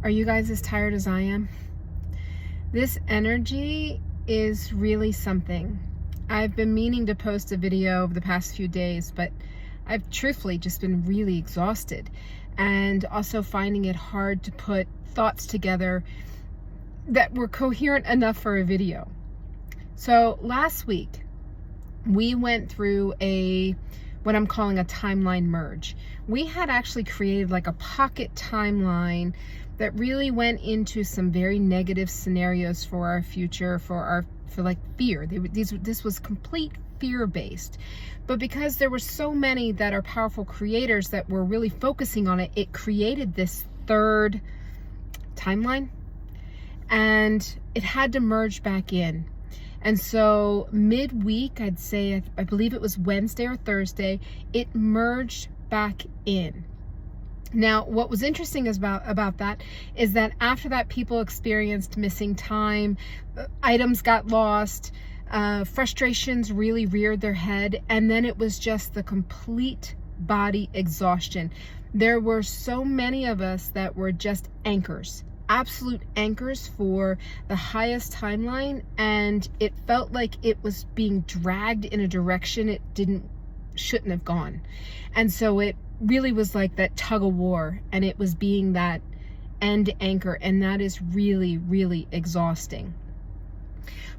Are you guys as tired as I am? This energy is really something. I've been meaning to post a video over the past few days, but I've truthfully just been really exhausted and also finding it hard to put thoughts together that were coherent enough for a video. So last week, we went through what I'm calling a timeline merge. We had actually created like a pocket timeline that really went into some very negative scenarios for our future, for like fear. This was complete fear-based. But because there were so many that are powerful creators that were really focusing on it, it created this third timeline, and it had to merge back in. And so midweek, I'd say, I believe it was Wednesday or Thursday, it merged back in. Now, what was interesting about that is that after that, people experienced missing time, items got lost, frustrations really reared their head, and then it was just the complete body exhaustion. There were so many of us that were just anchors, absolute anchors for the highest timeline, and it felt like it was being dragged in a direction it shouldn't have gone. And so it really was like that tug of war, and it was being that end anchor, and that is really, really exhausting.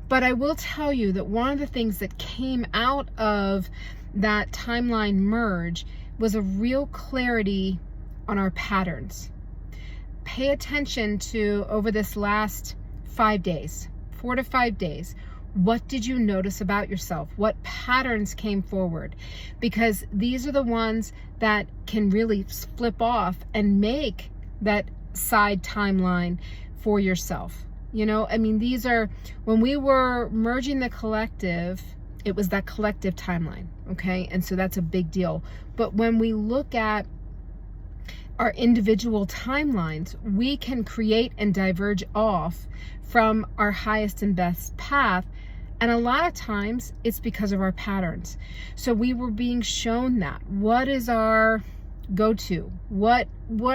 But I will tell you that one of the things that came out of that timeline merge was a real clarity on our patterns. Pay attention to, over this last 5 days, 4 to 5 days, what did you notice about yourself? What patterns came forward? Because these are the ones that can really flip off and make that side timeline for yourself. You know, I mean, these are, when we were merging the collective, it was that collective timeline, okay? And so that's a big deal. But when we look at our individual timelines, we can create and diverge off from our highest and best path. And a lot of times it's because of our patterns. So we were being shown that. What is our go-to? What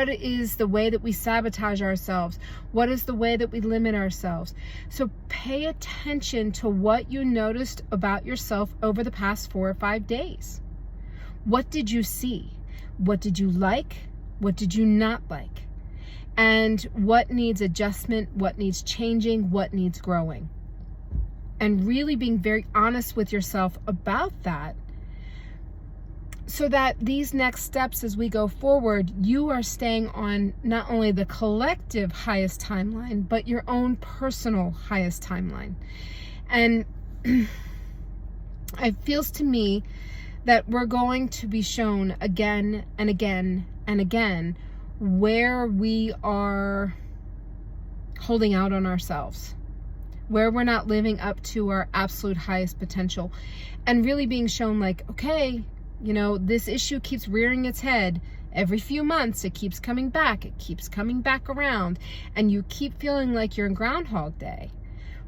is the way that we sabotage ourselves? What is the way that we limit ourselves? So pay attention to what you noticed about yourself over the past 4 or 5 days. What did you see? What did you like? What did you not like? And what needs adjustment? What needs changing? What needs growing? And really being very honest with yourself about that, so that these next steps as we go forward, you are staying on not only the collective highest timeline, but your own personal highest timeline. And it feels to me that we're going to be shown again and again and again where we are holding out on ourselves, where we're not living up to our absolute highest potential, and really being shown like, okay, you know, this issue keeps rearing its head. Every few months, it keeps coming back. It keeps coming back around. And you keep feeling like you're in Groundhog Day,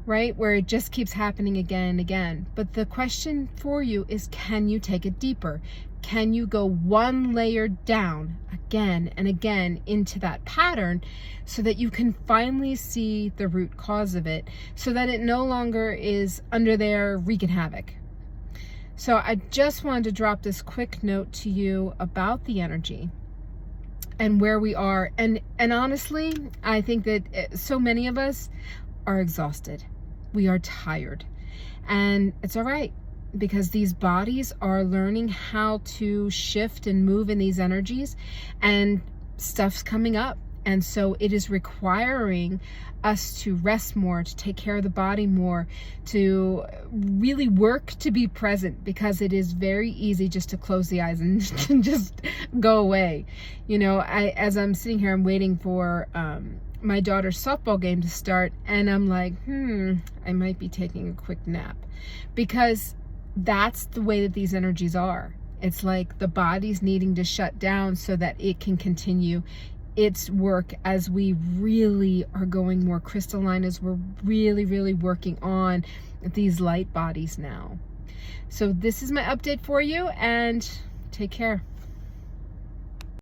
right? Where it just keeps happening again and again. But the question for you is, can you take it deeper? Can you go one layer down again and again into that pattern so that you can finally see the root cause of it, so that it no longer is under there wreaking havoc? So I just wanted to drop this quick note to you about the energy and where we are. And honestly, I think that so many of us are exhausted. We are tired. And it's all right, because these bodies are learning how to shift and move in these energies, and stuff's coming up. And so it is requiring us to rest more, to take care of the body more, to really work to be present, because it is very easy just to close the eyes and just go away. You know, as I'm sitting here, I'm waiting for my daughter's softball game to start, and I'm like, I might be taking a quick nap, because that's the way that these energies are. It's like the body's needing to shut down so that it can continue its work as we really are going more crystalline, as we're really, really working on these light bodies now. So this is my update for you, and take care.